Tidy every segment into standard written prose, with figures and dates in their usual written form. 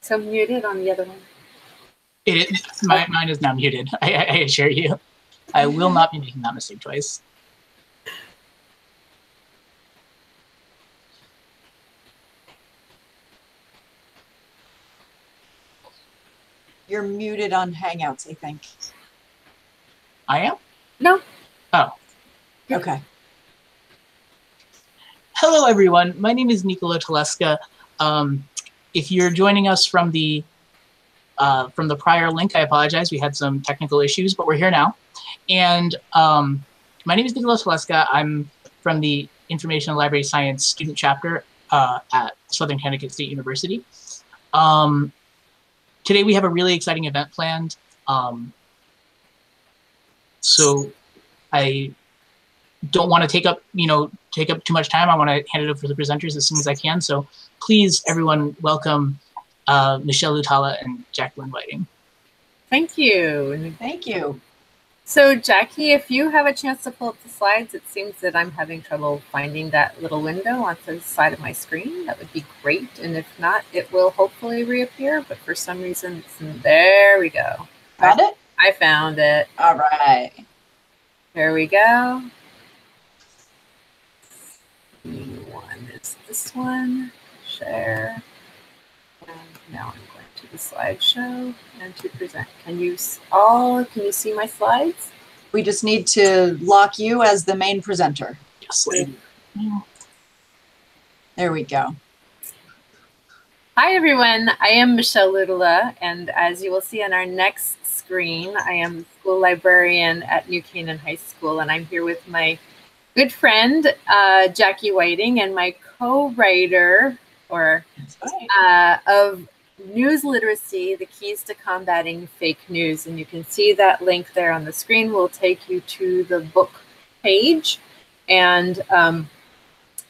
So muted on the other one. Mine is now muted. I assure you. I will not be making that mistake twice. You're muted on Hangouts, I think. I am? No. Oh. Okay. Hello, everyone. My name is Nicola Teleska. If you're joining us from the prior link, I apologize. We had some technical issues, but we're here now. And my name is Nicola Teleska. I'm from the Information and Library Science student chapter at Southern Connecticut State University. Today we have a really exciting event planned. So I don't want to take up too much time. I want to hand it over to the presenters as soon as I can. So please, everyone, welcome Michelle Luhtala and Jacquelyn Whiting. Thank you. Thank you. So Jackie, if you have a chance to pull up the slides, it seems that I'm having trouble finding that little window on the side of my screen. That would be great. And if not, it will hopefully reappear. But for some reason, there we go. Found it? I found it. All right. There we go. One is this one. Share. And now I'm going to the slideshow and to present. Can you see my slides? We just need to lock you as the main presenter. Yes. There we go. Hi, everyone. I am Michelle Luhtala, and as you will see on our next screen, I am the school librarian at New Canaan High School, and I'm here with my good friend, Jackie Whiting, and my co-writer of News Literacy, The Keys to Combating Fake News. And you can see that link there on the screen will take you to the book page. And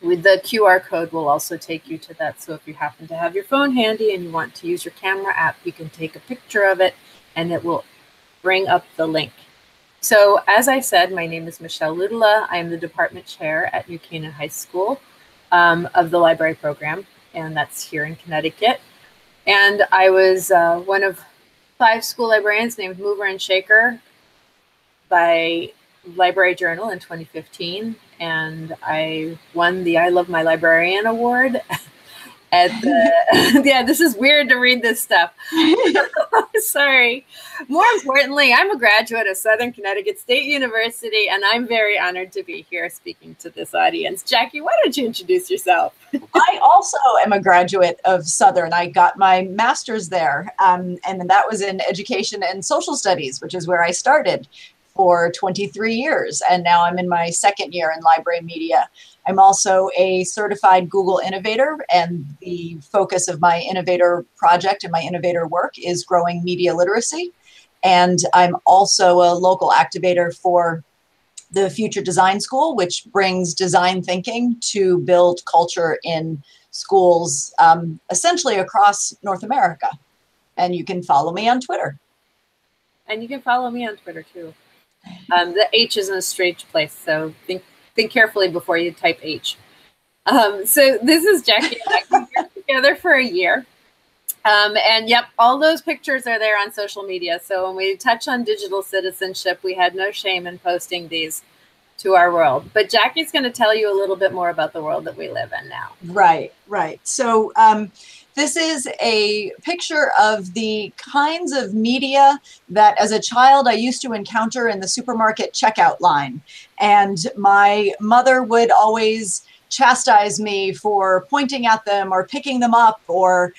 with the QR code will also take you to that. So if you happen to have your phone handy and you want to use your camera app, you can take a picture of it and it will bring up the link. So as I said, my name is Michelle Luhtala. I am the department chair at New Canaan High School of the library program, and that's here in Connecticut. And I was one of 5 school librarians named Mover and Shaker by Library Journal in 2015. And I won the I Love My Librarian award at the, yeah, this is weird to read this stuff. Sorry. More importantly, I'm a graduate of Southern Connecticut State University, and I'm very honored to be here speaking to this audience. Jackie, why don't you introduce yourself? I also am a graduate of Southern. I got my master's there, and that was in education and social studies, which is where I started for 23 years. And now I'm in my 2nd year in library media. I'm also a certified Google innovator, and the focus of my innovator project and my innovator work is growing media literacy. And I'm also a local activator for the Future Design School, which brings design thinking to build culture in schools essentially across North America. And you can follow me on Twitter. And you can follow me on Twitter too. The H is in a strange place, so think carefully before you type H. So this is Jackie and I. We've worked together for a year. And yep, all those pictures are there on social media. So when we touch on digital citizenship, we had no shame in posting these to our world. But Jackie's going to tell you a little bit more about the world that we live in now. Right, right. So this is a picture of the kinds of media that as a child I used to encounter in the supermarket checkout line. And my mother would always chastise me for pointing at them or picking them up or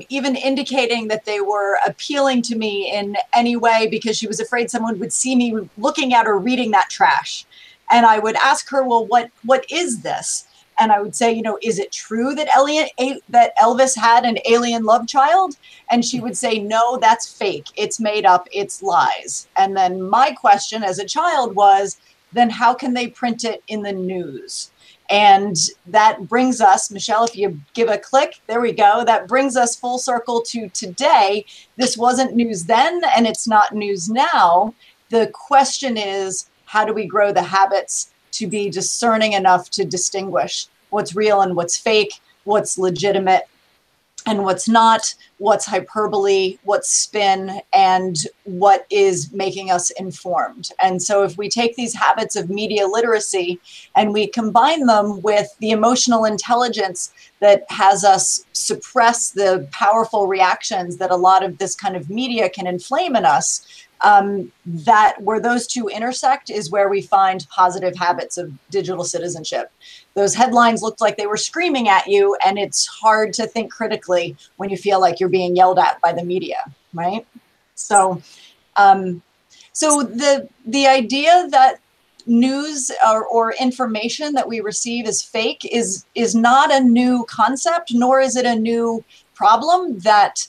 even indicating that they were appealing to me in any way because she was afraid someone would see me looking at or reading that trash. And I would ask her, well, what is this? And I would say, you know, is it true that Elvis had an alien love child? And she would say, no, that's fake. It's made up. It's lies. And then my question as a child was, then how can they print it in the news? And that brings us, Michelle, if you give a click, there we go. That brings us full circle to today. This wasn't news then, and it's not news now. The question is, how do we grow the habits to be discerning enough to distinguish what's real and what's fake, what's legitimate, and what's not, what's hyperbole, what's spin, and what is making us informed. And so if we take these habits of media literacy and we combine them with the emotional intelligence that has us suppress the powerful reactions that a lot of this kind of media can inflame in us, that where those two intersect is where we find positive habits of digital citizenship. Those headlines looked like they were screaming at you, and it's hard to think critically when you feel like you're being yelled at by the media, right? So, so the idea that news or information that we receive is fake is not a new concept, nor is it a new problem that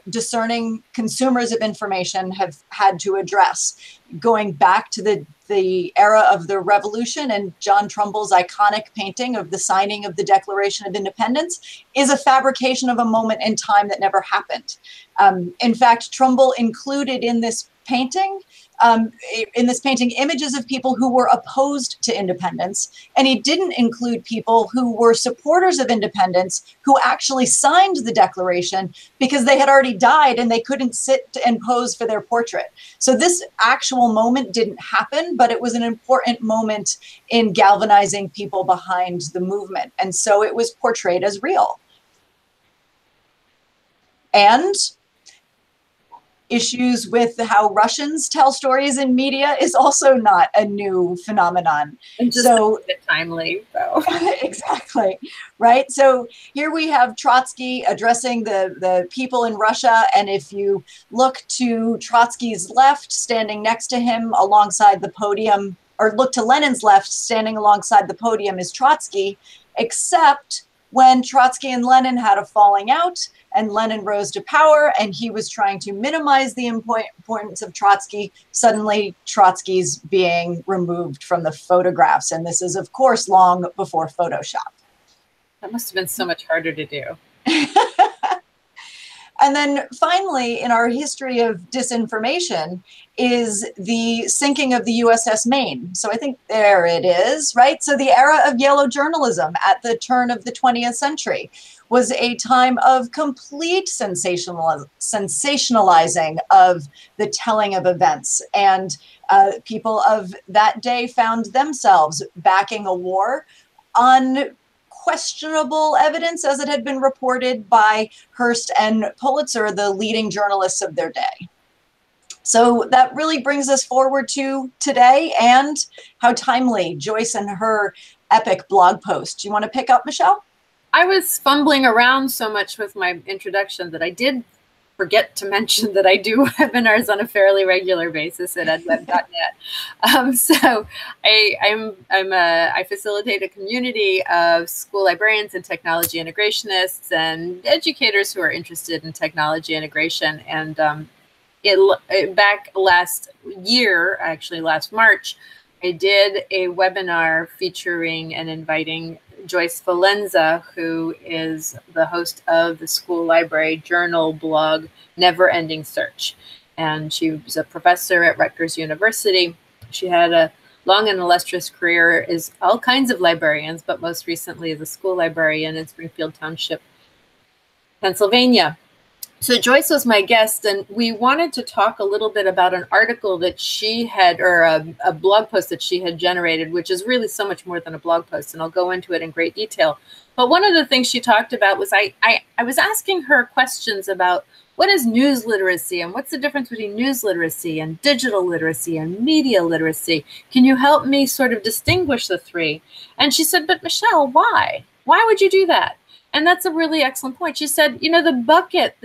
discerning consumers of information have had to address. Going back to the era of the Revolution and John Trumbull's iconic painting of the signing of the Declaration of Independence is a fabrication of a moment in time that never happened. In fact, Trumbull included in this painting images of people who were opposed to independence, and he didn't include people who were supporters of independence who actually signed the Declaration because they had already died and they couldn't sit and pose for their portrait. So this actual moment didn't happen, but it was an important moment in galvanizing people behind the movement, and so it was portrayed as real. And issues with how Russians tell stories in media is also not a new phenomenon. And just so, a bit timely, though. Exactly, right? So here we have Trotsky addressing the people in Russia, and if you look to Trotsky's left, standing next to him alongside the podium, or look to Lenin's left, standing alongside the podium is Trotsky, except when Trotsky and Lenin had a falling out, and Lenin rose to power, and he was trying to minimize the importance of Trotsky. Suddenly, Trotsky's being removed from the photographs. And this is, of course, long before Photoshop. That must have been so much harder to do. And then finally, in our history of disinformation is the sinking of the USS Maine. So I think there it is, right? So the era of yellow journalism at the turn of the 20th century was a time of complete sensationalizing of the telling of events. And people of that day found themselves backing a war on questionable evidence as it had been reported by Hearst and Pulitzer, the leading journalists of their day. So that really brings us forward to today and how timely Joyce and her epic blog post. Do you want to pick up, Michelle? I was fumbling around so much with my introduction that I did forget to mention that I do webinars on a fairly regular basis at edweb.net. So I facilitate a community of school librarians and technology integrationists and educators who are interested in technology integration. And back last year, actually last March, I did a webinar featuring and inviting Joyce Valenza, who is the host of the school library journal blog, Never Ending Search. And she was a professor at Rutgers University. She had a long and illustrious career as all kinds of librarians, but most recently as a school librarian in Springfield Township, Pennsylvania. So Joyce was my guest, and we wanted to talk a little bit about an article that she had, or a blog post that she had generated, which is really so much more than a blog post, and I'll go into it in great detail. But one of the things she talked about was I was asking her questions about what is news literacy and what's the difference between news literacy and digital literacy and media literacy? Can you help me sort of distinguish the three? And she said, but Michelle, why? Why would you do that? And that's a really excellent point. She said, you know, the bucket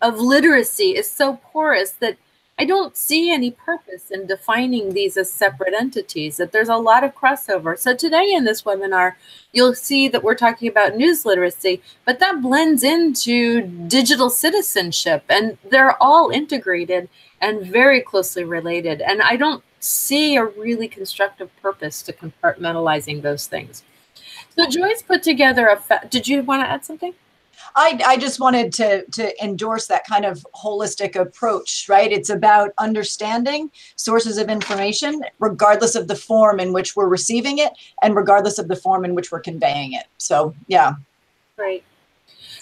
of literacy is so porous that I don't see any purpose in defining these as separate entities, that there's a lot of crossover. So today in this webinar, you'll see that we're talking about news literacy, but that blends into digital citizenship, and they're all integrated and very closely related. And I don't see a really constructive purpose to compartmentalizing those things. So Joyce put together did you want to add something? I just wanted to endorse that kind of holistic approach, right? It's about understanding sources of information, regardless of the form in which we're receiving it and regardless of the form in which we're conveying it. So, yeah. Right.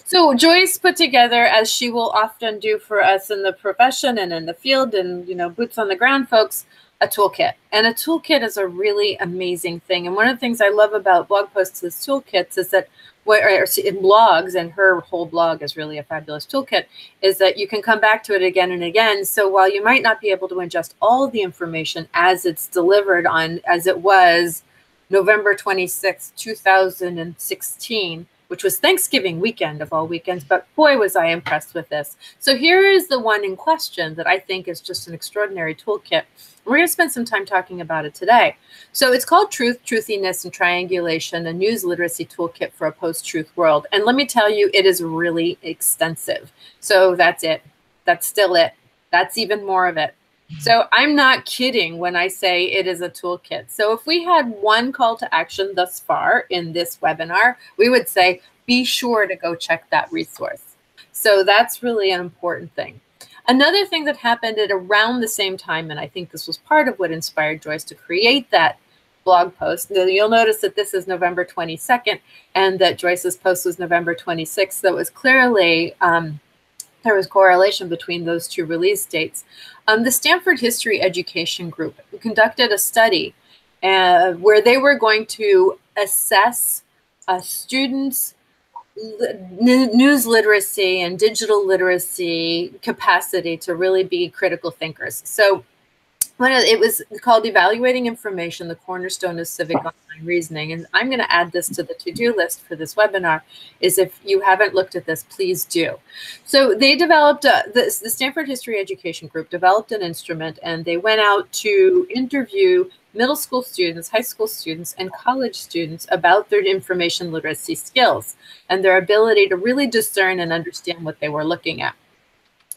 So Joyce put together, as she will often do for us in the profession and in the field and, you know, boots on the ground folks, a toolkit. And a toolkit is a really amazing thing. And one of the things I love about blog posts as toolkits is that, or in blogs, and her whole blog is really a fabulous toolkit, is that you can come back to it again and again. So while you might not be able to ingest all of the information as it's delivered on, as it was November 26, 2016, which was Thanksgiving weekend of all weekends, but boy, was I impressed with this. So here is the one in question that I think is just an extraordinary toolkit. We're going to spend some time talking about it today. So it's called Truth, Truthiness, and Triangulation, a news literacy toolkit for a post-truth world. And let me tell you, it is really extensive. So that's it. That's still it. That's even more of it. So I'm not kidding when I say it is a toolkit. So if we had one call to action thus far in this webinar, we would say, be sure to go check that resource. So that's really an important thing. Another thing that happened at around the same time, and I think this was part of what inspired Joyce to create that blog post. You'll notice that this is November 22nd and that Joyce's post was November 26th. So it was clearly, there was correlation between those two release dates. The Stanford History Education Group conducted a study where they were going to assess students' news literacy and digital literacy capacity to really be critical thinkers. So it was called Evaluating Information, the Cornerstone of Civic Online Reasoning. And I'm going to add this to the to-do list for this webinar, is if you haven't looked at this, please do. So they developed, the Stanford History Education Group developed an instrument, and they went out to interview middle school students, high school students, and college students about their information literacy skills and their ability to really discern and understand what they were looking at.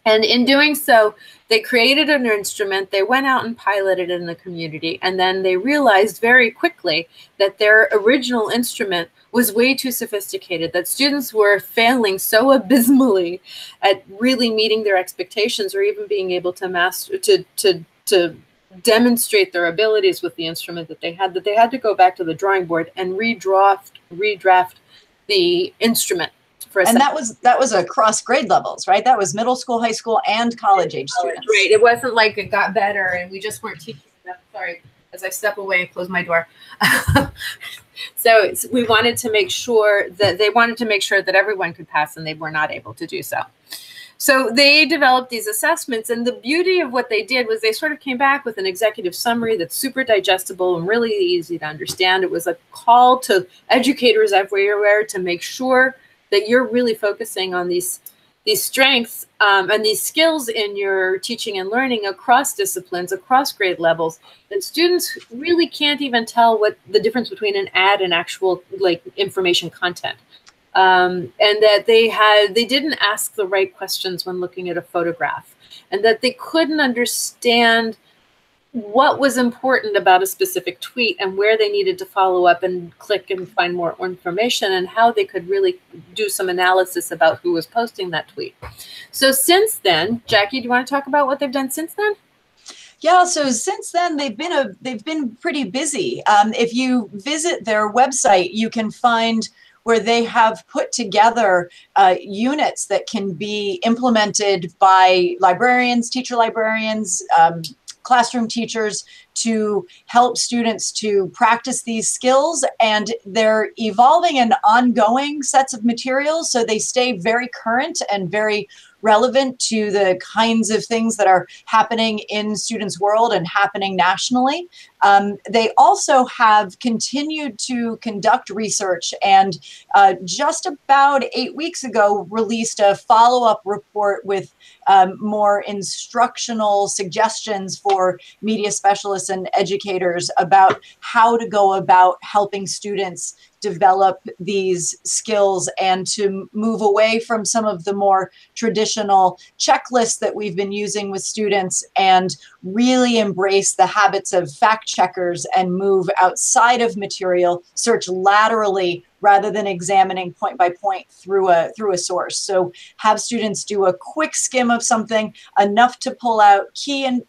And in doing so, they created an instrument, they went out and piloted it in the community, and then they realized very quickly that their original instrument was way too sophisticated, that students were failing so abysmally at really meeting their expectations or even being able to master, to demonstrate their abilities with the instrument that they had to go back to the drawing board and redraft the instrument. And that was across grade levels, right? That was middle school, high school, and college age students. Right. It wasn't like it got better and we just weren't teaching them. Sorry, as I step away and close my door. So we wanted to make sure that they wanted to make sure that everyone could pass, and they were not able to do so. So they developed these assessments, and the beauty of what they did was they sort of came back with an executive summary that's super digestible and really easy to understand. It was a call to educators everywhere to make sure that you're really focusing on these strengths and these skills in your teaching and learning across disciplines, across grade levels, that students really can't even tell what the difference between an ad and actual like information content. And that they didn't ask the right questions when looking at a photograph, and that they couldn't understand what was important about a specific tweet and where they needed to follow up and click and find more information, and how they could really do some analysis about who was posting that tweet. So since then, Jackie, do you want to talk about what they've done since then? Yeah, so since then they've been pretty busy. If you visit their website, you can find where they have put together units that can be implemented by librarians, teacher librarians, classroom teachers, to help students to practice these skills. And they're evolving and ongoing sets of materials, so they stay very current and very relevant to the kinds of things that are happening in students' world and happening nationally. They also have continued to conduct research, and just about 8 weeks ago released a follow-up report with more instructional suggestions for media specialists and educators about how to go about helping students develop these skills and to move away from some of the more traditional checklists that we've been using with students and really embrace the habits of fact checkers and move outside of material, search laterally rather than examining point by point through a source. So have students do a quick skim of something, enough to pull out key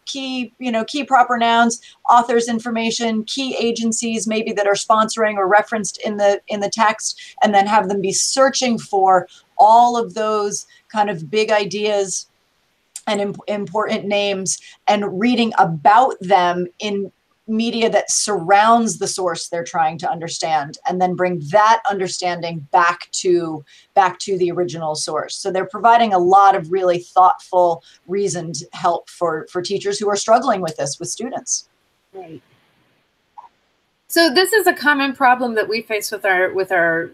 proper nouns, authors information, key agencies maybe that are sponsoring or referenced in the text, and then have them be searching for all of those kind of big ideas and important names and reading about them in media that surrounds the source they're trying to understand, and then bring that understanding back to the original source. So they're providing a lot of really thoughtful, reasoned help for teachers who are struggling with this with students. Right. So this is a common problem that we face with our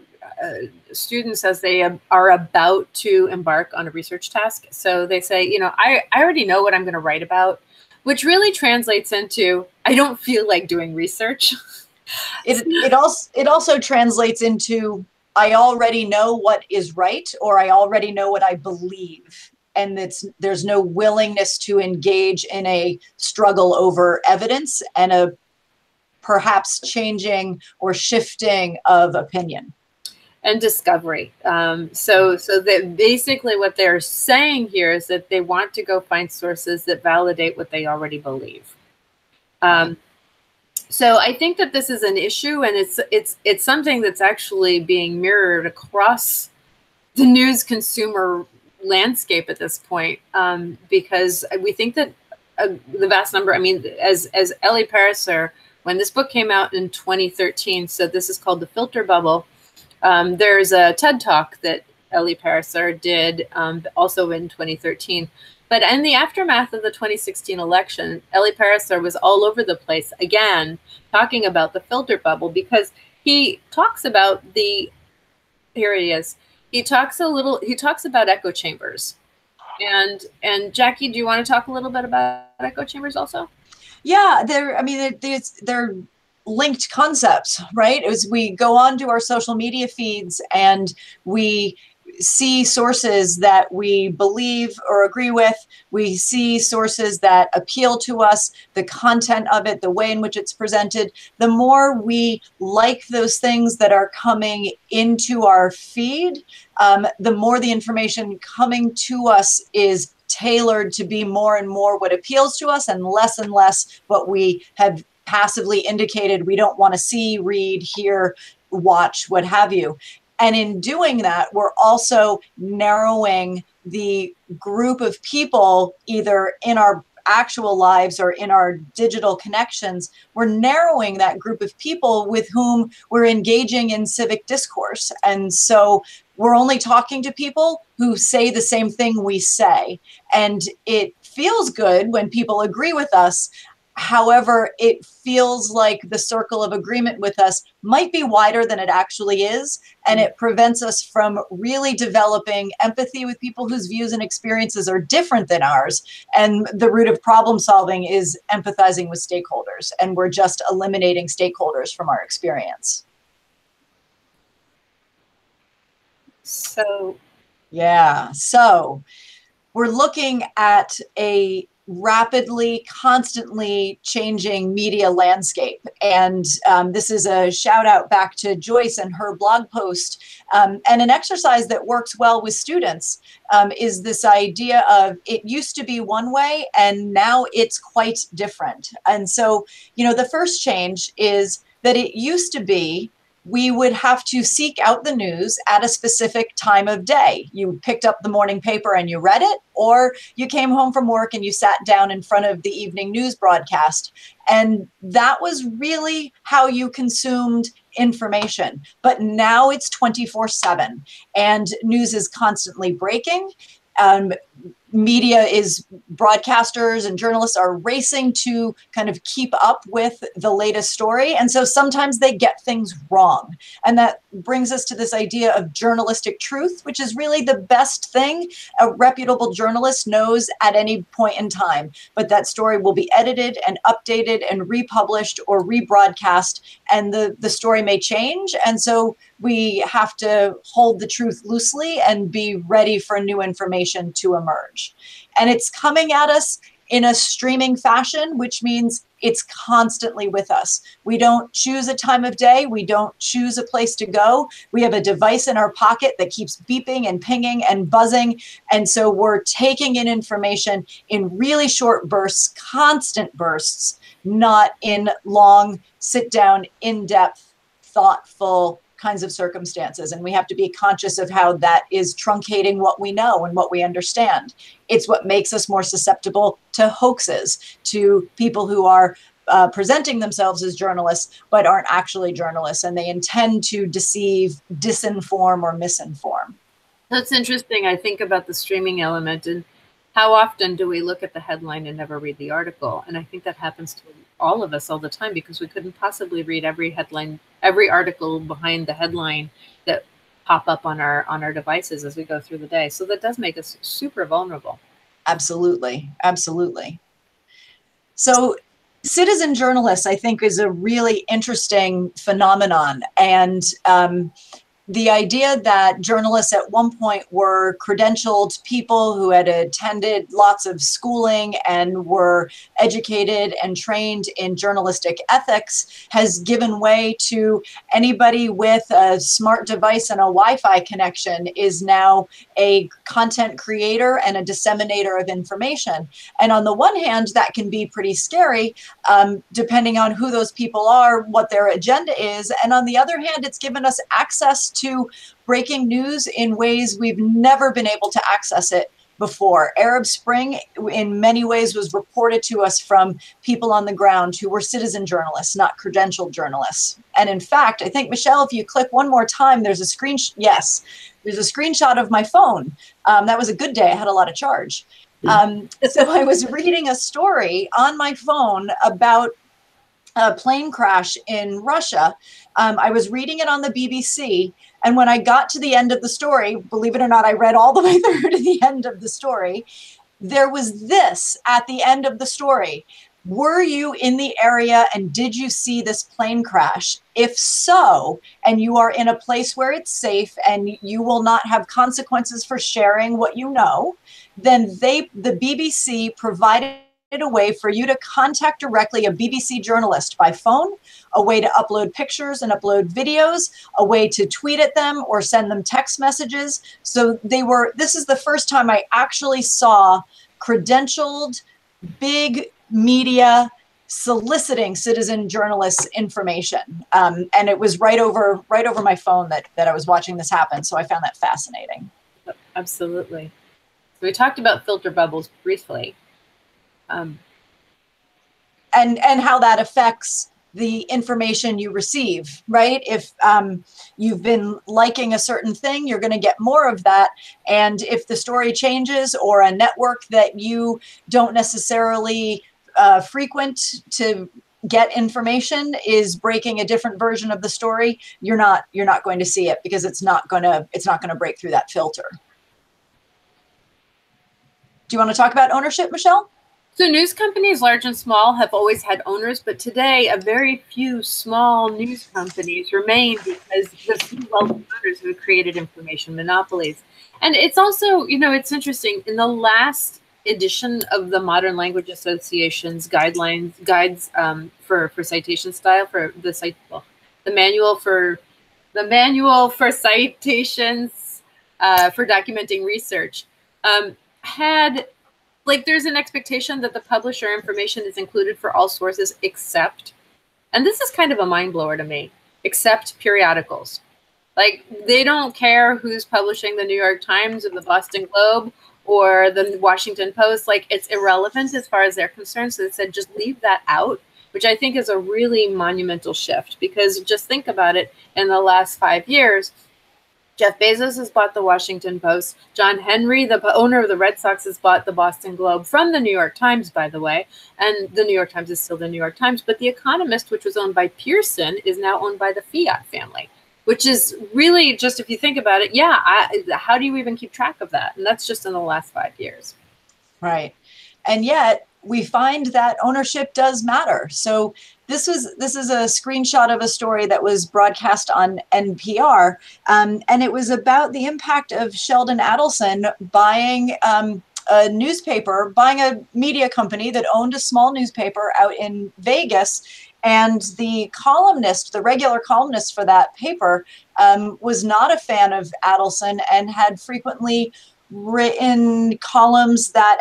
students as they are about to embark on a research task. So they say, you know, I already know what I'm going to write about, which really translates into, I don't feel like doing research. It also translates into, I already know what is right, or I already know what I believe. And there's no willingness to engage in a struggle over evidence and a perhaps changing or shifting of opinion. And discovery. So that basically what they're saying here is that they want to go find sources that validate what they already believe. So I think that this is an issue, and it's something that's actually being mirrored across the news consumer landscape at this point, because we think that the vast number, I mean, as Ellie Pariser, when this book came out in 2013, so this is called The Filter Bubble. There's a TED Talk that Ellie Pariser did also in 2013. But in the aftermath of the 2016 election, Ellie Pariser was all over the place again, talking about the filter bubble, because he talks about here he is. He talks about echo chambers. And Jackie, do you want to talk a little bit about echo chambers also? Yeah, they're linked concepts, right? As we go on to our social media feeds and we see sources that we believe or agree with, we see sources that appeal to us, the content of it, the way in which it's presented, the more we like those things that are coming into our feed, the more the information coming to us is tailored to be more and more what appeals to us and less what we have passively indicated we don't want to see, read, hear, watch, what have you. And in doing that, we're also narrowing the group of people, either in our actual lives or in our digital connections. We're narrowing that group of people with whom we're engaging in civic discourse. And so we're only talking to people who say the same thing we say. And it feels good when people agree with us. However, it feels like the circle of agreement with us might be wider than it actually is, and it prevents us from really developing empathy with people whose views and experiences are different than ours. And the root of problem solving is empathizing with stakeholders, and we're just eliminating stakeholders from our experience. So we're looking at a rapidly, constantly changing media landscape. And this is a shout out back to Joyce and her blog post. And an exercise that works well with students is this idea of it used to be one way and now it's quite different. And so, you know, the first change is that it used to be we would have to seek out the news at a specific time of day. You picked up the morning paper and you read it, or you came home from work and you sat down in front of the evening news broadcast. And that was really how you consumed information. But now it's 24/7 and news is constantly breaking. Media is, broadcasters and journalists are racing to kind of keep up with the latest story. And so sometimes they get things wrong. And that brings us to this idea of journalistic truth, which is really the best thing a reputable journalist knows at any point in time. But that story will be edited and updated and republished or rebroadcast, and the story may change. And so we have to hold the truth loosely and be ready for new information to emerge. And it's coming at us in a streaming fashion, which means it's constantly with us. We don't choose a time of day. We don't choose a place to go. We have a device in our pocket that keeps beeping and pinging and buzzing. And so we're taking in information in really short bursts, constant bursts, not in long, sit down, in-depth, thoughtful kinds of circumstances. And we have to be conscious of how that is truncating what we know and what we understand. It's what makes us more susceptible to hoaxes, to people who are presenting themselves as journalists, but aren't actually journalists, and they intend to deceive, disinform, or misinform. That's interesting. I think about the streaming element, and how often do we look at the headline and never read the article? And I think that happens to all of us all the time, because we couldn't possibly read every headline, every article behind the headline that pop up on our devices as we go through the day. So that does make us super vulnerable. Absolutely. Absolutely. So citizen journalists, I think, is a really interesting phenomenon. And the idea that journalists at one point were credentialed people who had attended lots of schooling and were educated and trained in journalistic ethics has given way to anybody with a smart device and a Wi-Fi connection is now a content creator and a disseminator of information. And on the one hand, that can be pretty scary, depending on who those people are, what their agenda is. And on the other hand, it's given us access to breaking news in ways we've never been able to access it before. Arab Spring, in many ways, was reported to us from people on the ground who were citizen journalists, not credentialed journalists. And in fact, I think, Michelle, if you click one more time, there's a screenshot. Yes, there's a screenshot of my phone. That was a good day. I had a lot of charge. So I was reading a story on my phone about a plane crash in Russia. I was reading it on the BBC. And when I got to the end of the story, believe it or not, I read all the way through to the end of the story. There was this at the end of the story. Were you in the area and did you see this plane crash? If so, and you are in a place where it's safe and you will not have consequences for sharing what you know, then the BBC provided a way for you to contact directly a BBC journalist by phone, a way to upload pictures and upload videos, a way to tweet at them or send them text messages. So this is the first time I actually saw credentialed big media soliciting citizen journalists' information. And it was right over my phone that I was watching this happen. So I found that fascinating. Absolutely. So we talked about filter bubbles briefly. And how that affects the information you receive, right? If you've been liking a certain thing, you're going to get more of that. And if the story changes or a network that you don't necessarily frequent to get information is breaking a different version of the story, you're not going to see it because it's not going to break through that filter. Do you want to talk about ownership, Michelle? So news companies, large and small, have always had owners, but today a very few small news companies remain because the few wealthy owners who have created information monopolies. And it's also, it's interesting, in the last edition of the Modern Language Association's guides for citation style, for the manual for citations for documenting research, there's an expectation that the publisher information is included for all sources except, and this is kind of a mind blower to me, except periodicals. Like, they don't care who's publishing the New York Times or the Boston Globe or the Washington Post. Like, it's irrelevant as far as they're concerned. So they said, just leave that out, which I think is a really monumental shift, because just think about it. In the last 5 years, Jeff Bezos has bought the Washington Post. John Henry, the owner of the Red Sox, has bought the Boston Globe from the New York Times, by the way. And the New York Times is still the New York Times. But The Economist, which was owned by Pearson, is now owned by the Fiat family, which is really, just if you think about it, how do you even keep track of that? And that's just in the last 5 years. Right. And yet we find that ownership does matter. So this is a screenshot of a story that was broadcast on NPR, and it was about the impact of Sheldon Adelson buying a newspaper, buying a media company that owned a small newspaper out in Vegas. And the columnist, the regular columnist for that paper, was not a fan of Adelson and had frequently written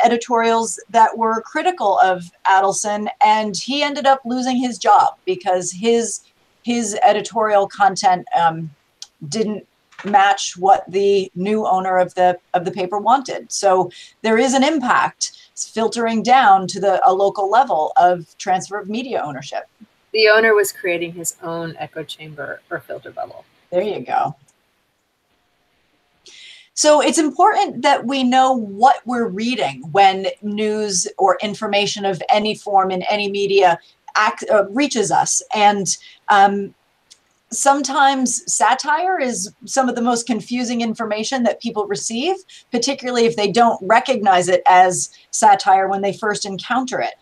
editorials that were critical of Adelson, and he ended up losing his job because his editorial content didn't match what the new owner of the paper wanted. So there is an impact filtering down to a local level of transfer of media ownership. The owner was creating his own echo chamber or filter bubble. There you go. So it's important that we know what we're reading when news or information of any form in any media reaches us. And sometimes satire is some of the most confusing information that people receive, particularly if they don't recognize it as satire when they first encounter it.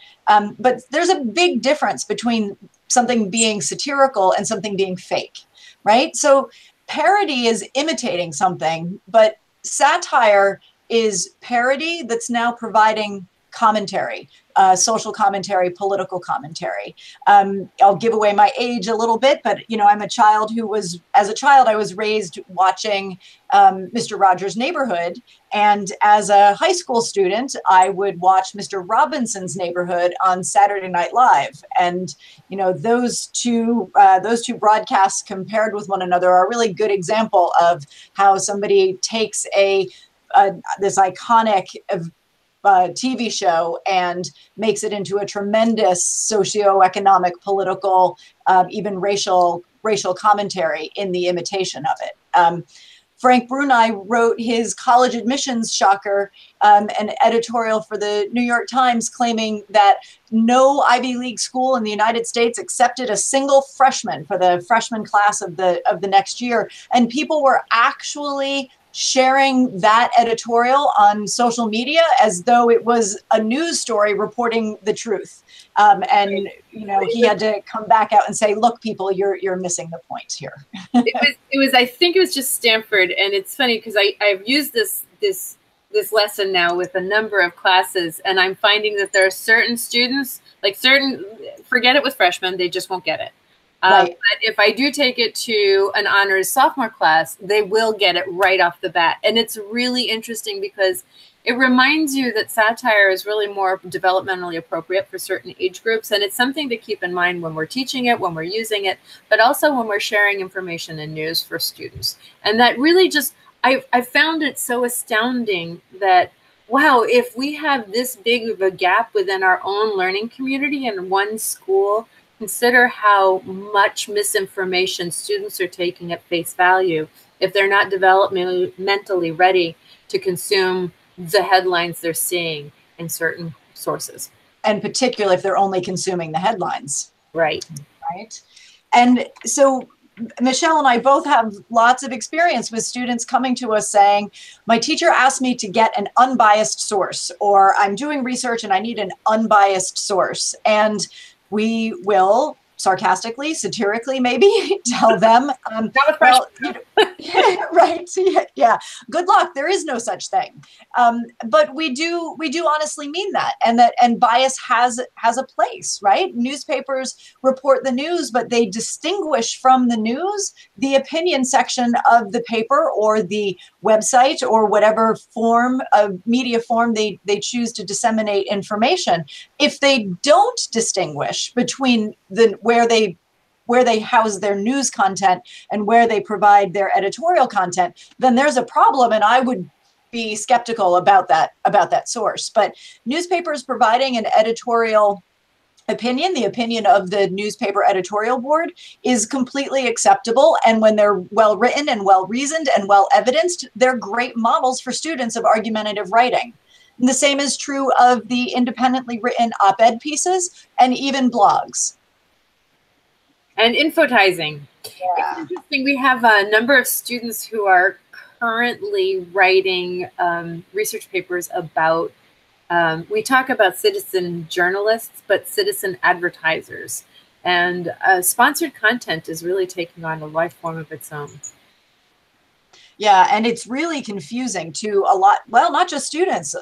But there's a big difference between something being satirical and something being fake, right? So parody is imitating something, but satire is parody that's now providing commentary, social commentary, political commentary. I'll give away my age a little bit, but I'm a child as a child, I was raised watching Mr. Rogers' Neighborhood, and as a high school student, I would watch Mr. Robinson's Neighborhood on Saturday Night Live, and those two broadcasts compared with one another are a really good example of how somebody takes this iconic TV show and makes it into a tremendous socioeconomic, political, even racial commentary in the imitation of it. Frank Bruni wrote his college admissions shocker, an editorial for the New York Times claiming that no Ivy League school in the United States accepted a single freshman for the freshman class of the next year. And people were actually sharing that editorial on social media as though it was a news story reporting the truth. And he had to come back out and say, look, people, you're missing the point here. I think it was just Stanford. And it's funny because I've used this lesson now with a number of classes, and I'm finding that there are certain students, forget it with freshmen, they just won't get it. Right. But if I do take it to an honors sophomore class, they will get it right off the bat. And it's really interesting because it reminds you that satire is really more developmentally appropriate for certain age groups. And it's something to keep in mind when we're teaching it, when we're using it, but also when we're sharing information and news for students. And that really just, I found it so astounding that, wow, if we have this big of a gap within our own learning community in one school, consider how much misinformation students are taking at face value if they're not developmentally ready to consume the headlines they're seeing in certain sources. And particularly if they're only consuming the headlines. Right. Right. And so Michelle and I both have lots of experience with students coming to us saying, my teacher asked me to get an unbiased source, or I'm doing research and I need an unbiased source. And we will sarcastically, satirically, maybe tell them, right, yeah, good luck. There is no such thing. But we do honestly mean that, and bias has a place, right? Newspapers report the news, but they distinguish from the news the opinion section of the paper or the website or whatever form of media form they choose to disseminate information. If they don't distinguish between where they house their news content and where they provide their editorial content, then there's a problem, and I would be skeptical about that source. But newspapers providing an editorial opinion, the opinion of the newspaper editorial board, is completely acceptable. And when they're well written and well reasoned and well evidenced, they're great models for students of argumentative writing. And the same is true of the independently written op-ed pieces and even blogs. And infotizing. Yeah. It's interesting. We have a number of students who are currently writing research papers about, we talk about citizen journalists, but citizen advertisers. And sponsored content is really taking on a life form of its own. Yeah, and it's really confusing to a lot, well, not just students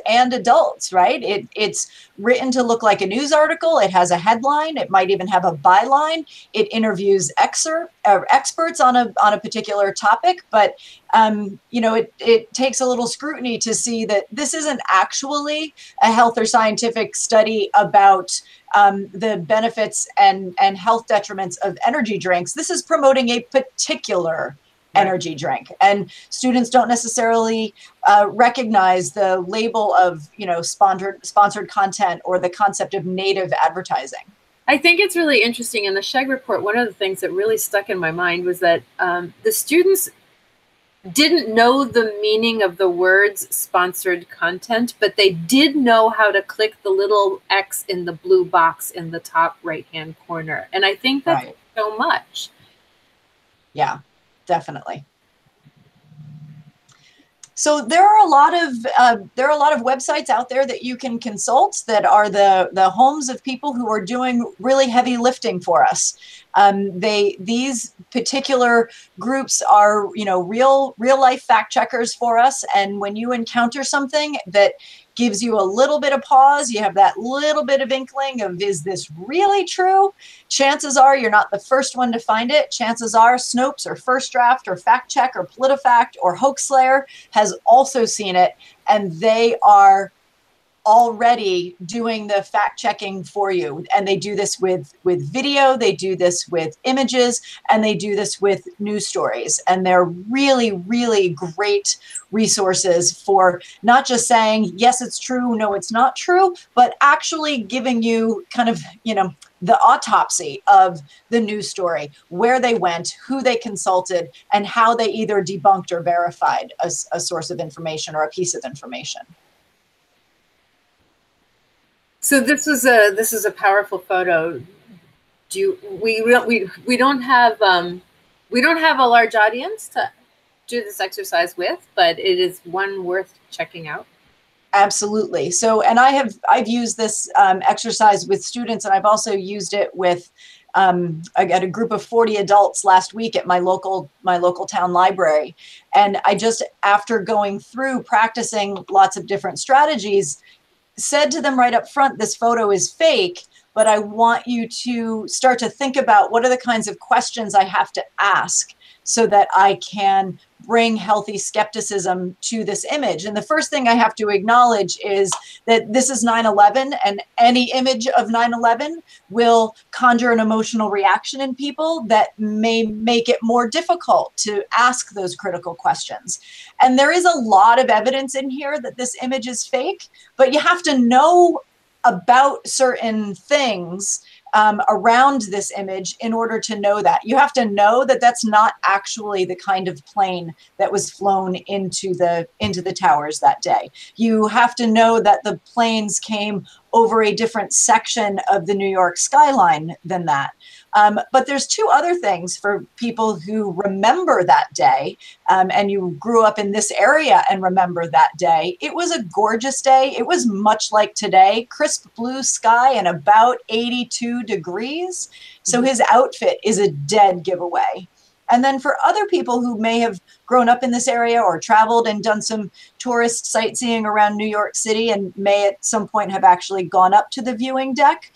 and adults, right? It's written to look like a news article. It has a headline. It might even have a byline. It interviews experts on a particular topic, but it takes a little scrutiny to see that this isn't actually a health or scientific study about the benefits and health detriments of energy drinks. This is promoting a particular energy drink. And students don't necessarily recognize the label of, you know, sponsored content or the concept of native advertising. I think it's really interesting. In the Sheg report, one of the things that really stuck in my mind was that the students didn't know the meaning of the words sponsored content, but they did know how to click the little X in the blue box in the top right-hand corner. And I think that's so much. Yeah, definitely. So there are a lot of websites out there that you can consult that are the homes of people who are doing really heavy lifting for us. These particular groups are, you know, real life fact checkers for us. And when you encounter something that gives you a little bit of pause, you have that little bit of inkling of, is this really true? Chances are you're not the first one to find it. Chances are Snopes or First Draft or Fact Check or PolitiFact or Hoaxslayer has also seen it, and they are already doing the fact checking for you. And they do this with video, they do this with images, and they do this with news stories. And they're really, really great resources for not just saying, yes, it's true, no, it's not true, but actually giving you kind of, you know, the autopsy of the news story, where they went, who they consulted, and how they either debunked or verified a source of information or a piece of information. So this is a powerful photo. We don't have a large audience to do this exercise with, but it is one worth checking out. Absolutely. So, and I've used this exercise with students, and I've also used it with I got a group of 40 adults last week at my local town library. And I just, after going through practicing lots of different strategies, said to them right up front, this photo is fake, but I want you to start to think about what are the kinds of questions I have to ask so that I can bring healthy skepticism to this image. And the first thing I have to acknowledge is that this is 9/11, and any image of 9/11 will conjure an emotional reaction in people that may make it more difficult to ask those critical questions. And there is a lot of evidence in here that this image is fake, but you have to know about certain things around this image in order to know that. You have to know that that's not actually the kind of plane that was flown into the towers that day. You have to know that the planes came over a different section of the New York skyline than that. But there's two other things for people who remember that day, and you grew up in this area and remember that day. It was a gorgeous day. It was much like today, crisp blue sky and about 82 degrees. So his outfit is a dead giveaway. And then for other people who may have grown up in this area or traveled and done some tourist sightseeing around New York City and may at some point have actually gone up to the viewing deck,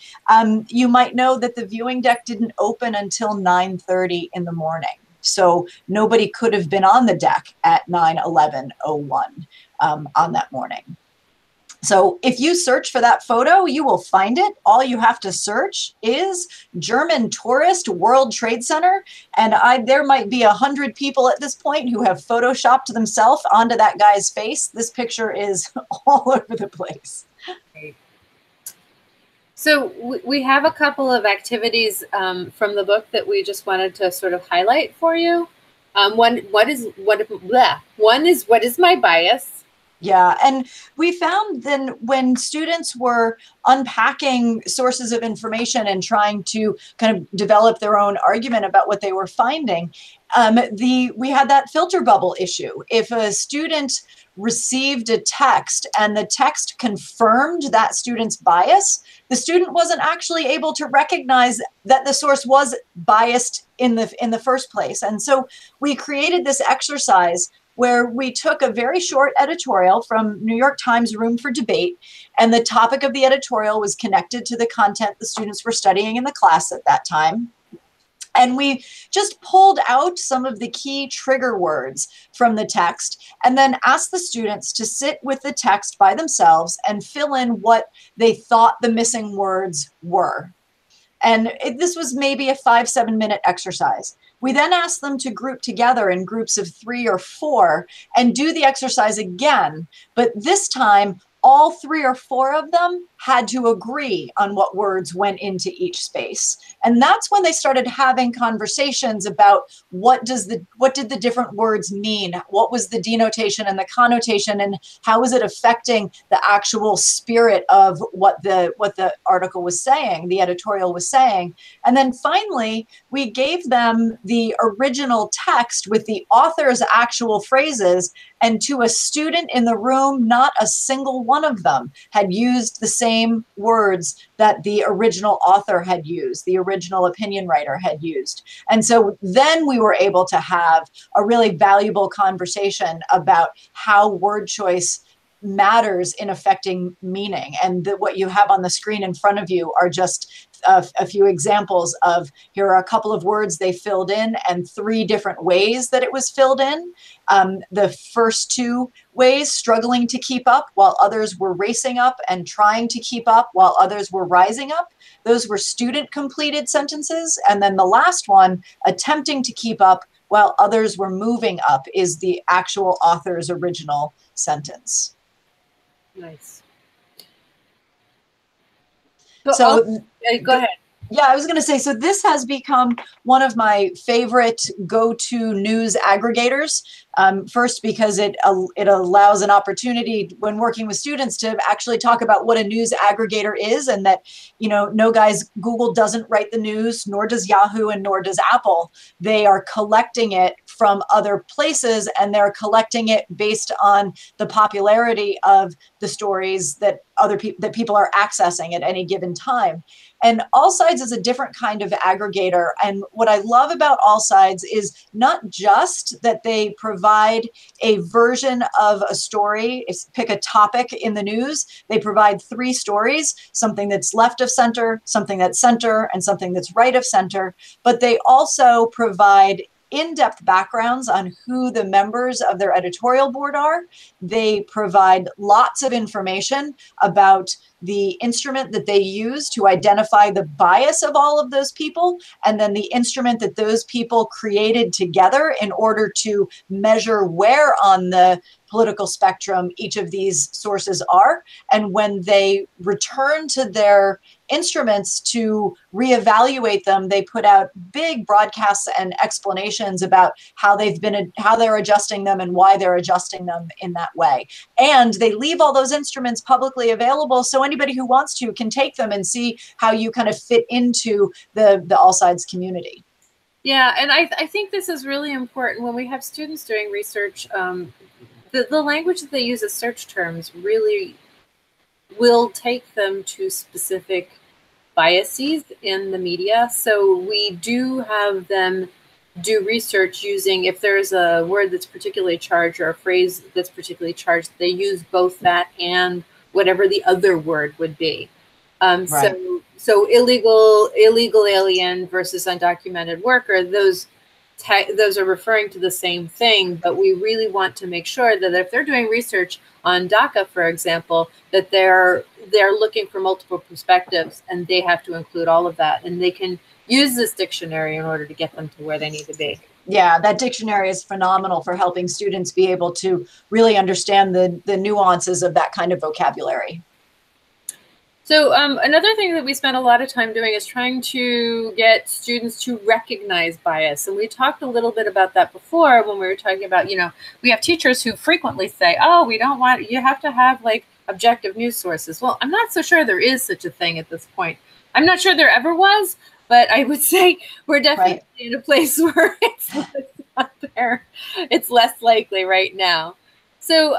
you might know that the viewing deck didn't open until 9:30 in the morning. So nobody could have been on the deck at 9/11/01 on that morning. So if you search for that photo, you will find it. All you have to search is German tourist World Trade Center. And there might be 100 people at this point who have photoshopped themselves onto that guy's face. This picture is all over the place. So we have a couple of activities from the book that we just wanted to sort of highlight for you. One is what is my bias? Yeah, and we found then when students were unpacking sources of information and trying to kind of develop their own argument about what they were finding, we had that filter bubble issue. If a student received a text and the text confirmed that student's bias, the student wasn't actually able to recognize that the source was biased in the first place. And so we created this exercise where we took a very short editorial from New York Times Room for Debate, and the topic of the editorial was connected to the content the students were studying in the class at that time. And we just pulled out some of the key trigger words from the text and then asked the students to sit with the text by themselves and fill in what they thought the missing words were. And this was maybe a 5-7 minute exercise. We then asked them to group together in groups of 3 or 4 and do the exercise again. But this time, all 3 or 4 of them had to agree on what words went into each space. And that's when they started having conversations about what did the different words mean? What was the denotation and the connotation, and how was it affecting the actual spirit of what the article was saying, the editorial was saying. And then finally, we gave them the original text with the author's actual phrases, and to a student in the room, not a single one of them had used the same words that the original author had used, the original opinion writer had used. And so then we were able to have a really valuable conversation about how word choice matters in affecting meaning. And what you have on the screen in front of you are just a few examples of, here are a couple of words they filled in and 3 different ways that it was filled in. The first 2 ways, struggling to keep up while others were racing up, and trying to keep up while others were rising up. Those were student completed sentences. And then the last one, attempting to keep up while others were moving up, is the actual author's original sentence. Nice. So go ahead. Yeah, I was going to say, so this has become one of my favorite go-to news aggregators. First, because it allows an opportunity when working with students to actually talk about what a news aggregator is, and that, no, guys, Google doesn't write the news, nor does Yahoo, and nor does Apple. They are collecting it from other places, and they're collecting it based on the popularity of the stories that people are accessing at any given time. And All Sides is a different kind of aggregator. And what I love about All Sides is not just that they provide a version of a story, pick a topic in the news. They provide 3 stories, something that's left of center, something that's center, and something that's right of center. But they also provide in-depth backgrounds on who the members of their editorial board are. They provide lots of information about the instrument that they use to identify the bias of all of those people, and then the instrument that those people created together in order to measure where on the political spectrum each of these sources are. And when they return to their instruments to reevaluate them, they put out big broadcasts and explanations about how they're adjusting them and why they're adjusting them in that way. And they leave all those instruments publicly available, so anybody who wants to can take them and see how you kind of fit into the All Sides community. Yeah, and I think this is really important when we have students doing research. The language that they use as search terms really will take them to specific biases in the media. So we do have them do research using, if there's a word that's particularly charged or a phrase that's particularly charged, they use both that and whatever the other word would be. Right. So illegal alien versus undocumented worker, those are referring to the same thing, but we really want to make sure that if they're doing research on DACA, for example, that they're looking for multiple perspectives, and they have to include all of that, and they can use this dictionary in order to get them to where they need to be. Yeah, that dictionary is phenomenal for helping students be able to really understand the nuances of that kind of vocabulary. So another thing that we spend a lot of time doing is trying to get students to recognize bias. And we talked a little bit about that before when we were talking about, we have teachers who frequently say, oh, you have to have like objective news sources. Well, I'm not so sure there is such a thing at this point. I'm not sure there ever was, but I would say we're definitely in a place where it's not there. It's less likely right now. So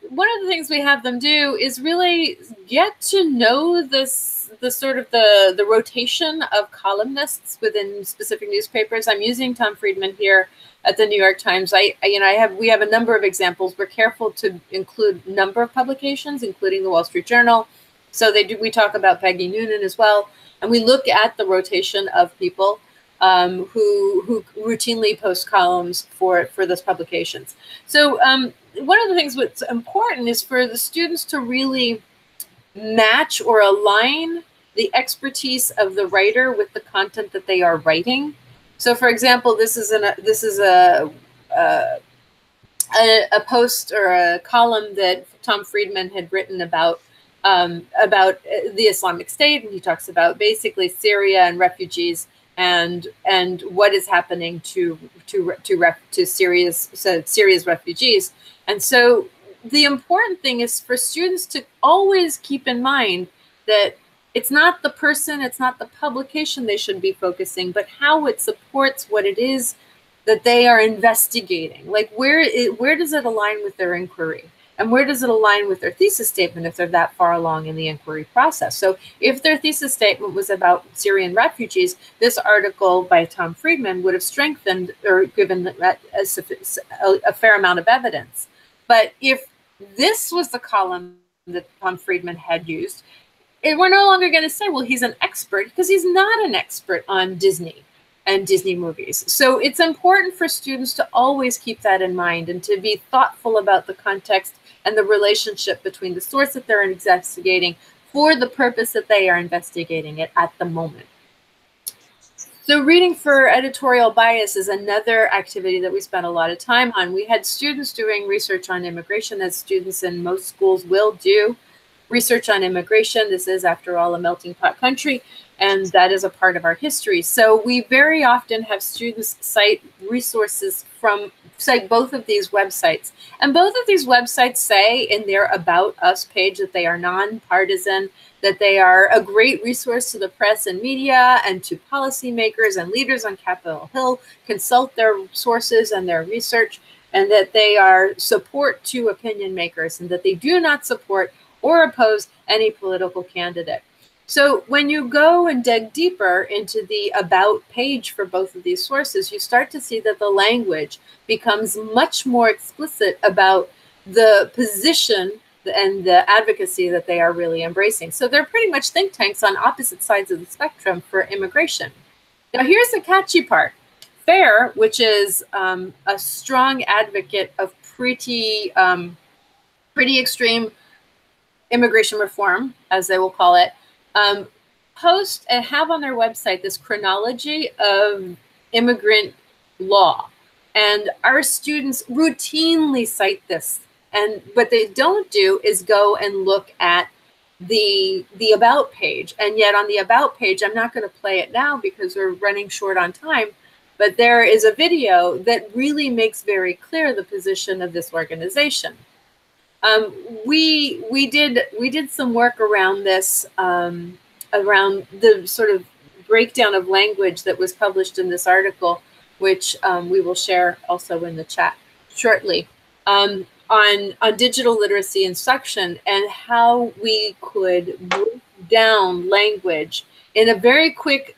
one of the things we have them do is really get to know the rotation of columnists within specific newspapers. I'm using Tom Friedman here at the New York Times. We have a number of examples. We're careful to include number of publications, including the Wall Street Journal. So we talk about Peggy Noonan as well, and we look at the rotation of people who routinely post columns for those publications. So one of the things that's important is for the students to really match or align the expertise of the writer with the content that they are writing. So, for example, this is a post or a column that Tom Friedman had written about the Islamic State, and he talks about basically Syria and refugees and what is happening to Syria's refugees. And so the important thing is for students to always keep in mind that it's not the person, it's not the publication they should be focusing, but how it supports what it is that they are investigating. Like where does it align with their inquiry? And where does it align with their thesis statement if they're that far along in the inquiry process? So if their thesis statement was about Syrian refugees, this article by Tom Friedman would have strengthened or given a fair amount of evidence. But if this was the column that Tom Friedman had used, we're no longer going to say, well, he's an expert, because he's not an expert on Disney and Disney movies. So it's important for students to always keep that in mind and to be thoughtful about the context and the relationship between the source that they're investigating for the purpose that they are investigating it at the moment. So reading for editorial bias is another activity that we spent a lot of time on. We had students doing research on immigration, as students in most schools will do. Research on immigration, this is, after all, a melting pot country, and that is a part of our history. So we very often have students cite resources cite both of these websites. And both of these websites say in their About Us page that they are nonpartisan, that they are a great resource to the press and media and to policymakers and leaders on Capitol Hill, consult their sources and their research, and that they are support to opinion makers, and that they do not support or oppose any political candidate. So when you go and dig deeper into the About page for both of these sources, you start to see that the language becomes much more explicit about the position and the advocacy that they are really embracing. So they're pretty much think tanks on opposite sides of the spectrum for immigration. Now here's the catchy part. FAIR, which is a strong advocate of pretty extreme immigration reform, as they will call it, post and have on their website this chronology of immigrant law. And our students routinely cite this. And what they don't do is go and look at the About page. And yet on the About page, I'm not going to play it now because we're running short on time, but there is a video that really makes very clear the position of this organization. We did some work around this, around the sort of breakdown of language that was published in this article, which we will share also in the chat shortly, on digital literacy instruction and how we could break down language in a very quick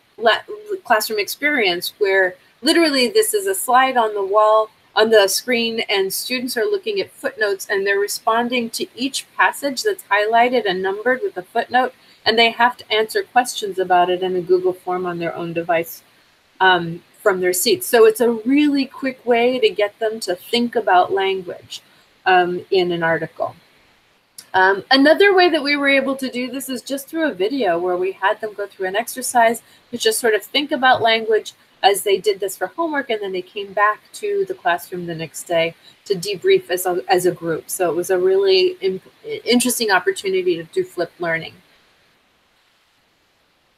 classroom experience where literally this is a slide on the wall, on the screen, and students are looking at footnotes and they're responding to each passage that's highlighted and numbered with a footnote, and they have to answer questions about it in a Google form on their own device from their seats. So it's a really quick way to get them to think about language in an article. Another way that we were able to do this is just through a video where we had them go through an exercise to just sort of think about language as they did this for homework, and then they came back to the classroom the next day to debrief as a group. So it was a really interesting opportunity to do flipped learning.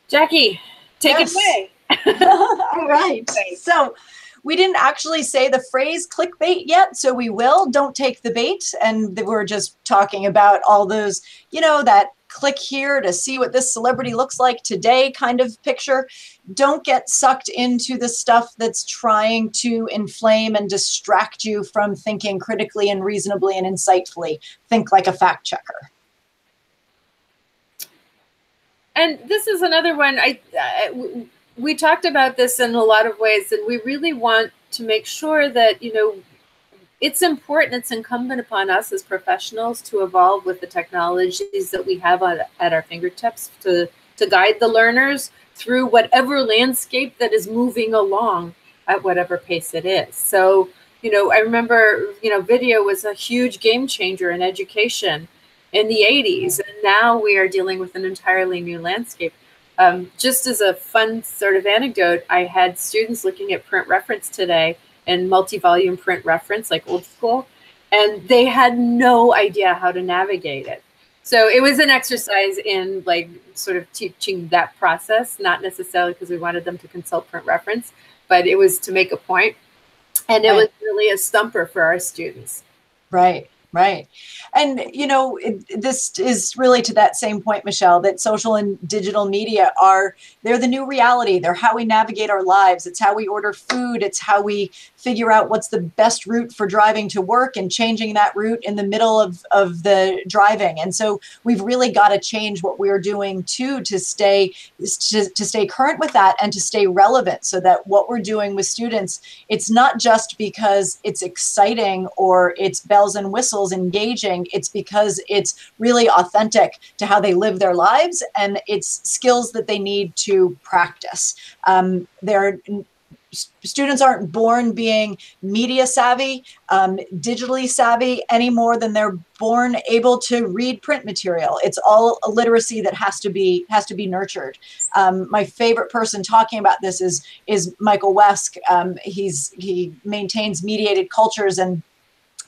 Jackie, take it away. All right. So we didn't actually say the phrase clickbait yet, so we will. Don't take the bait. And we're just talking about all those, you know, that click here to see what this celebrity looks like today kind of picture. Don't get sucked into the stuff that's trying to inflame and distract you from thinking critically and reasonably and insightfully. Think like a fact checker. And this is another one, we talked about this in a lot of ways, and we really want to make sure that, you know, it's important, it's incumbent upon us as professionals to evolve with the technologies that we have at our fingertips to guide the learners through whatever landscape that is moving along at whatever pace it is. So, you know, I remember, you know, video was a huge game changer in education in the 80s, and now we are dealing with an entirely new landscape. Just as a fun sort of anecdote, I had students looking at print reference today and multi-volume print reference, like old school, and they had no idea how to navigate it. So it was an exercise in like sort of teaching that process, not necessarily because we wanted them to consult print reference, but it was to make a point. And it was really a stumper for our students. Right. Right. And, you know, this is really to that same point, Michelle, that social and digital media they're the new reality. They're how we navigate our lives. It's how we order food. It's how we figure out what's the best route for driving to work and changing that route in the middle of the driving. And so we've really got to change what we're doing too, to stay current with that and to stay relevant, so that what we're doing with students, it's not just because it's exciting or it's bells and whistles engaging. It's because it's really authentic to how they live their lives, and it's skills that they need to practice. Students aren't born being media savvy, digitally savvy, any more than they're born able to read print material. It's all a literacy that has to be nurtured. My favorite person talking about this is Michael Wesk. He maintains mediated cultures and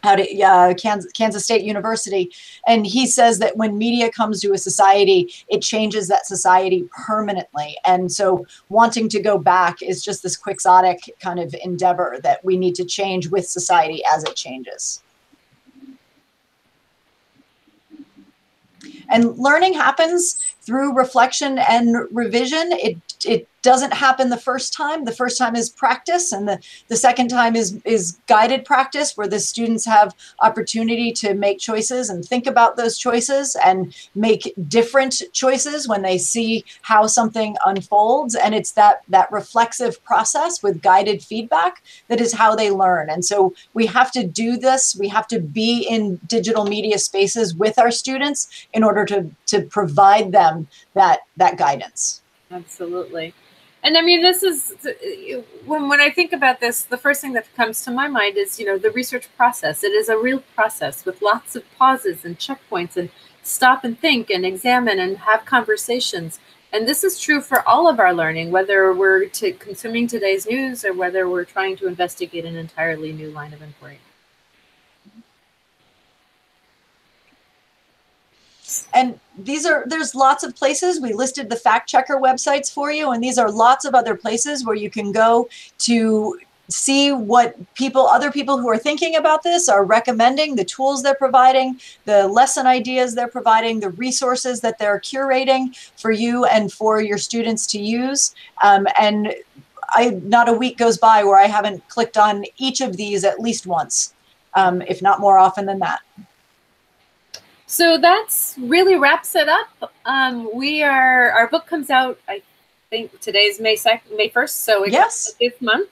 out at Kansas State University. And he says that when media comes to a society, it changes that society permanently. And so wanting to go back is just this quixotic kind of endeavor that we need to change with society as it changes. And learning happens through reflection and revision. It doesn't happen the first time. The first time is practice, and the second time is guided practice, where the students have opportunity to make choices and think about those choices and make different choices when they see how something unfolds. And it's that reflexive process with guided feedback that is how they learn. And so we have to do this. We have to be in digital media spaces with our students in order to provide them that guidance. Absolutely. And I mean, this is, when I think about this, the first thing that comes to my mind is, you know, the research process. It is a real process with lots of pauses and checkpoints and stop and think and examine and have conversations. And this is true for all of our learning, whether we're consuming today's news or whether we're trying to investigate an entirely new line of inquiry. And there's lots of places. We listed the fact checker websites for you, and these are lots of other places where you can go to see what other people who are thinking about this are recommending, the tools they're providing, the lesson ideas they're providing, the resources that they're curating for you and for your students to use. And not a week goes by where I haven't clicked on each of these at least once, if not more often than that. So that's really wraps it up. Our book comes out, I think today's May 1st, so it's yes. this month.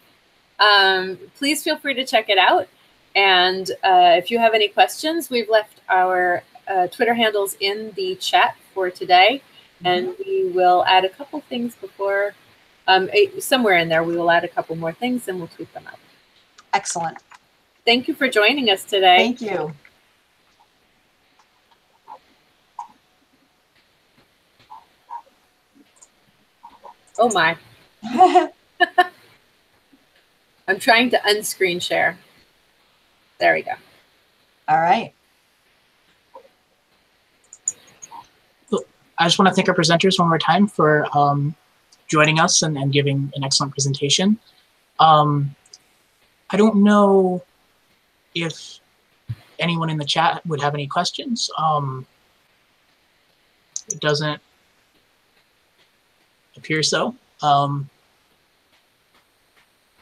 Please feel free to check it out. And if you have any questions, we've left our Twitter handles in the chat for today. And we will add a couple things before, somewhere in there, we will add a couple more things and we'll tweet them out. Excellent. Thank you for joining us today. Thank you. Oh my. I'm trying to unscreen share. There we go. All right. I just want to thank our presenters one more time for joining us and giving an excellent presentation. I don't know if anyone in the chat would have any questions. It doesn't appear so.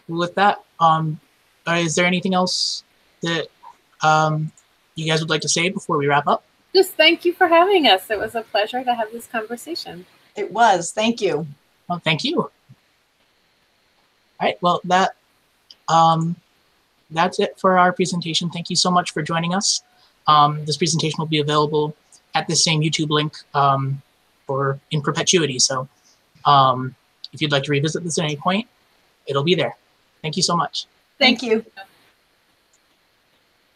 With that, is there anything else that you guys would like to say before we wrap up? Just thank you for having us. It was a pleasure to have this conversation. It was. Thank you. Well, thank you. All right. Well, that's it for our presentation. Thank you so much for joining us. This presentation will be available at the same YouTube link in perpetuity. So if you'd like to revisit this at any point, it'll be there. Thank you so much. Thank you.